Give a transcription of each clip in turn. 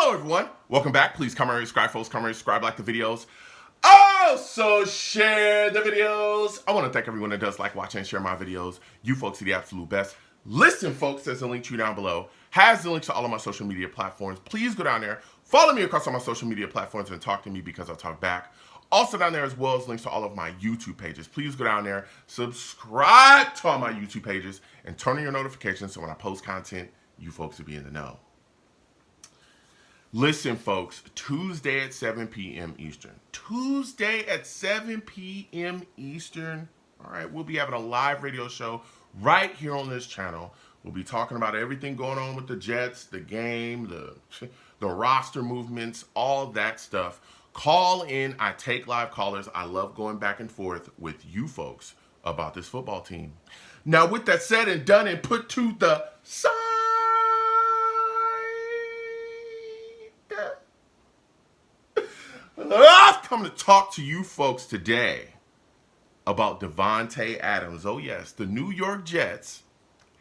Hello, everyone. Welcome back. Please comment, subscribe, folks. Comment, subscribe, like the videos. Also, share the videos. I want to thank everyone that does like, watch, and share my videos. You folks are the absolute best. Listen, folks, there's a link to you down below. Has the link to all of my social media platforms. Please go down there, follow me across all my social media platforms, and talk to me because I'll talk back. Also down there as well as links to all of my YouTube pages. Please go down there, subscribe to all my YouTube pages, and turn on your notifications so when I post content, you folks will be in the know. Listen, folks, Tuesday at 7 p.m. Eastern. Tuesday at 7 p.m. Eastern. All right, we'll be having a live radio show right here on this channel. We'll be talking about everything going on with the Jets, the game, the roster movements, all that stuff. Call in. I take live callers. I love going back and forth with you folks about this football team. Now, with that said and done and put to the side, I've come to talk to you folks today about Davante Adams. Oh yes, the New York Jets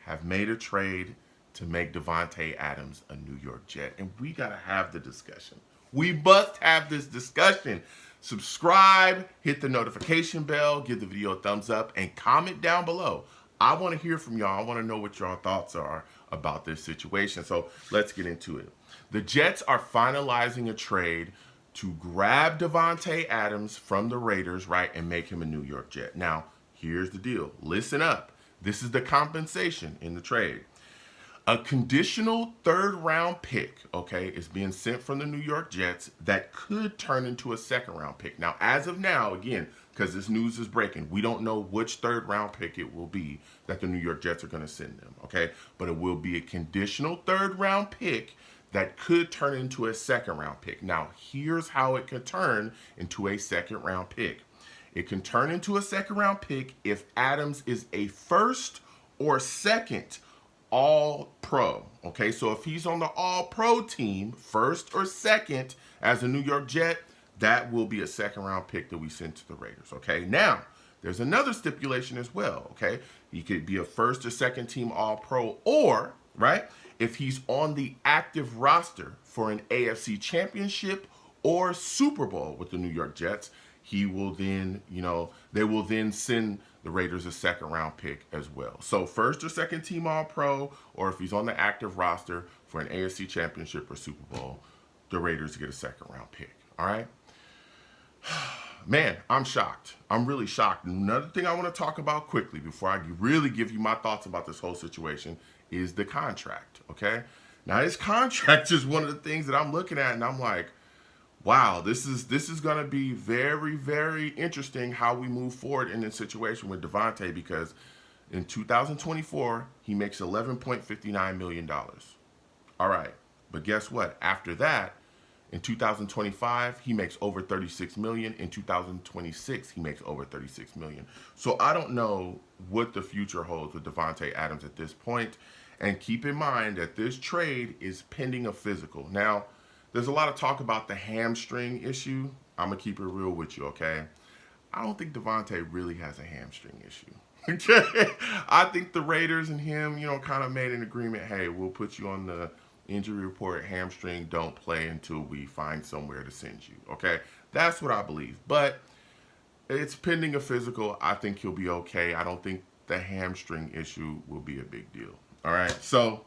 have made a trade to make Davante Adams a New York Jet. And we got to have the discussion. We must have this discussion. Subscribe, hit the notification bell, give the video a thumbs up, and comment down below. I want to hear from y'all. I want to know what your thoughts are about this situation. So let's get into it. The Jets are finalizing a trade to grab Davante Adams from the Raiders, right, and make him a New York Jet. Now, here's the deal. Listen up. This is the compensation in the trade. A conditional third-round pick, okay, is being sent from the New York Jets that could turn into a second-round pick. Now, as of now, again, because this news is breaking, we don't know which third-round pick it will be that the New York Jets are going to send them, okay? But it will be a conditional third-round pick that could turn into a second-round pick. Now, here's how it could turn into a second-round pick. It can turn into a second-round pick if Adams is a first or second All-Pro. Okay, so if he's on the All-Pro team, first or second as a New York Jet, that will be a second-round pick that we send to the Raiders. Okay, now there's another stipulation as well. Okay, he could be a first or second team All-Pro, or right, if he's on the active roster for an AFC Championship or Super Bowl with the New York Jets, he will then, they will then send the Raiders a second-round pick as well. So first or second team All-Pro, or if he's on the active roster for an AFC Championship or Super Bowl, the Raiders get a second-round pick. All right? Man, I'm shocked. I'm really shocked. Another thing I want to talk about quickly before I really give you my thoughts about this whole situation is the contract, okay? Now, this contract is one of the things that I'm looking at, and I'm like, wow, this is going to be very, very interesting how we move forward in this situation with Davante, because in 2024, he makes $11.59 million. All right, but guess what? After that, in 2025, he makes over $36 million. In 2026, he makes over $36 million. So I don't know what the future holds with Davante Adams at this point. And keep in mind that this trade is pending a physical. Now, there's a lot of talk about the hamstring issue. I'm going to keep it real with you, okay? I don't think Davante really has a hamstring issue. Okay? I think the Raiders and him, kind of made an agreement. Hey, we'll put you on the injury report, hamstring, don't play until we find somewhere to send you, okay? That's what I believe. But it's pending a physical. I think he'll be okay. I don't think the hamstring issue will be a big deal, all right? So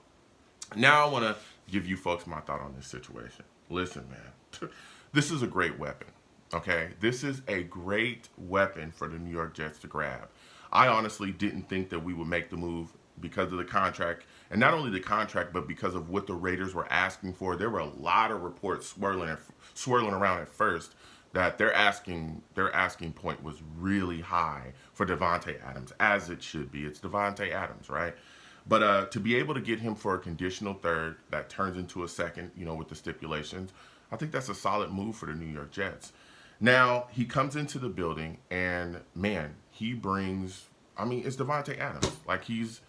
now I want to give you folks my thought on this situation. Listen, man, this is a great weapon, okay? This is a great weapon for the New York Jets to grab. I honestly didn't think that we would make the move because of the contract, and not only the contract, but because of what the Raiders were asking for. There were a lot of reports swirling around at first that their asking point was really high for Davante Adams, as it should be. It's Davante Adams, right? But to be able to get him for a conditional third that turns into a second, with the stipulations, I think that's a solid move for the New York Jets. Now, he comes into the building, and man, he brings, it's Davante Adams. Like, he's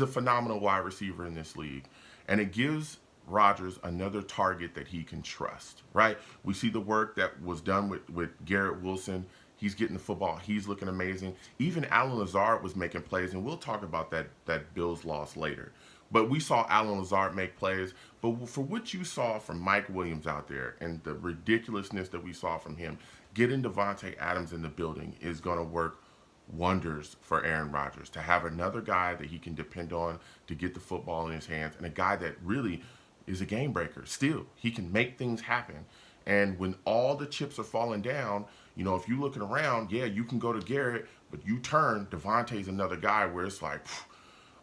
a phenomenal wide receiver in this league. And it gives Rodgers another target that he can trust, right? We see the work that was done with Garrett Wilson. He's getting the football. He's looking amazing. Even Allen Lazard was making plays, and we'll talk about that Bills loss later. But we saw Alan Lazard make plays. But for what you saw from Mike Williams out there and the ridiculousness that we saw from him, getting Davante Adams in the building is going to work wonders for Aaron Rodgers. To have another guy that he can depend on to get the football in his hands, and a guy that really is a game breaker. Still, he can make things happen. And when all the chips are falling down, you know, if you're looking around, yeah, you can go to Garrett, but you turn, Davante's another guy where it's like,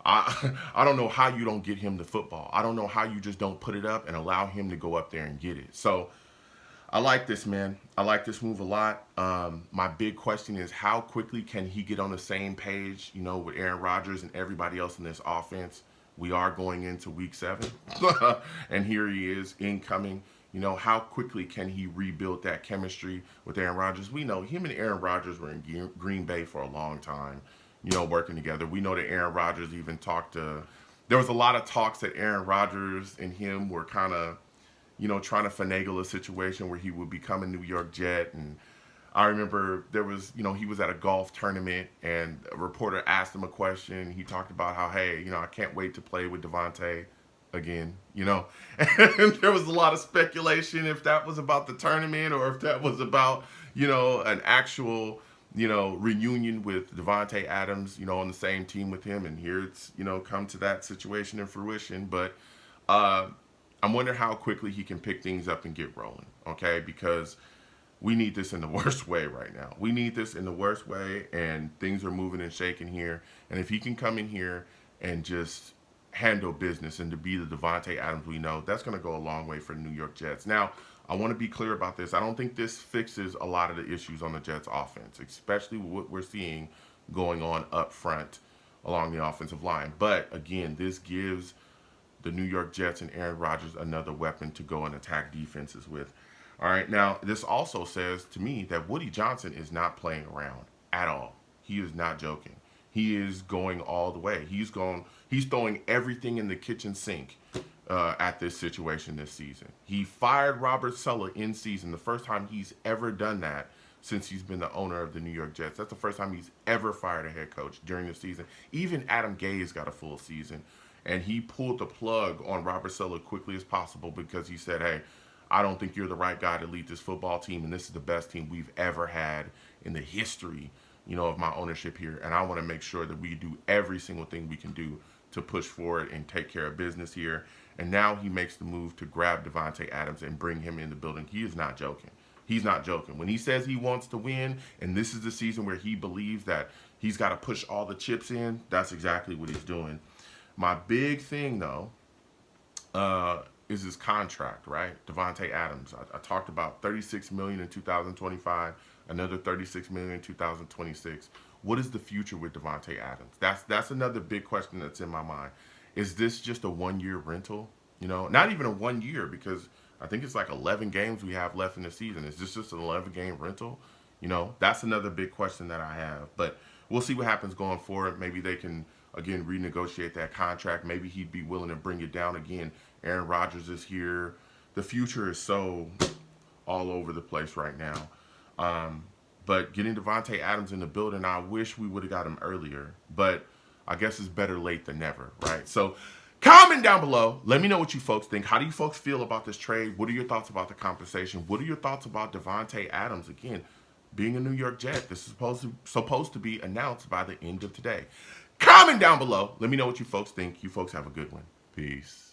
I don't know how you don't get him the football. I don't know how you just don't put it up and allow him to go up there and get it. So I like this, man. I like this move a lot. My big question is how quickly can he get on the same page, you know, with Aaron Rodgers and everybody else in this offense? We are going into week 7, and here he is incoming. You know, how quickly can he rebuild that chemistry with Aaron Rodgers? We know him and Aaron Rodgers were in Green Bay for a long time, you know, working together. We know that Aaron Rodgers even talked to, there was a lot of talks that Aaron Rodgers and him were kind of, you know, trying to finagle a situation where he would become a New York Jet. And I remember there was, you know, he was at a golf tournament and a reporter asked him a question. He talked about how, hey, you know, I can't wait to play with Davante again, you know. And there was a lot of speculation if that was about the tournament or if that was about, you know, an actual, you know, reunion with Davante Adams, you know, on the same team with him. And here it's, you know, come to that situation in fruition. But I'm wondering how quickly he can pick things up and get rolling, okay? Because we need this in the worst way right now. We need this in the worst way, and things are moving and shaking here. And if he can come in here and just handle business and to be the Davante Adams we know, that's going to go a long way for the New York Jets. Now, I want to be clear about this. I don't think this fixes a lot of the issues on the Jets offense, especially what we're seeing going on up front along the offensive line. But again, this gives the New York Jets and Aaron Rodgers another weapon to go and attack defenses with. All right, now this also says to me that Woody Johnson is not playing around at all. He is not joking. He is going all the way. He's throwing everything in the kitchen sink at this situation this season. He fired Robert Saleh in season, the first time he's ever done that since he's been the owner of the New York Jets. That's the first time he's ever fired a head coach during the season. Even Adam Gase got a full season. And he pulled the plug on Robert Saleh quickly as possible because he said, hey, I don't think you're the right guy to lead this football team, and this is the best team we've ever had in the history, you know, of my ownership here. And I want to make sure that we do every single thing we can do to push forward and take care of business here. And now he makes the move to grab Davante Adams and bring him in the building. He is not joking. He's not joking. When he says he wants to win, and this is the season where he believes that he's got to push all the chips in, that's exactly what he's doing. My big thing, though, is his contract, right? Davante Adams. I talked about $36 million in 2025, another $36 million in 2026. What is the future with Davante Adams? That's another big question that's in my mind. Is this just a one-year rental? You know, not even a 1 year, because I think it's like 11 games we have left in the season. Is this just an 11-game rental? You know, that's another big question that I have. But we'll see what happens going forward. Maybe they can, again, renegotiate that contract. Maybe he'd be willing to bring it down again. Aaron Rodgers is here. The future is so all over the place right now. But getting Davante Adams in the building, I wish we would have got him earlier. But I guess it's better late than never, right? So comment down below. Let me know what you folks think. How do you folks feel about this trade? What are your thoughts about the compensation? What are your thoughts about Davante Adams? Again, being a New York Jet, this is supposed to be announced by the end of today. Comment down below. Let me know what you folks think. You folks have a good one. Peace.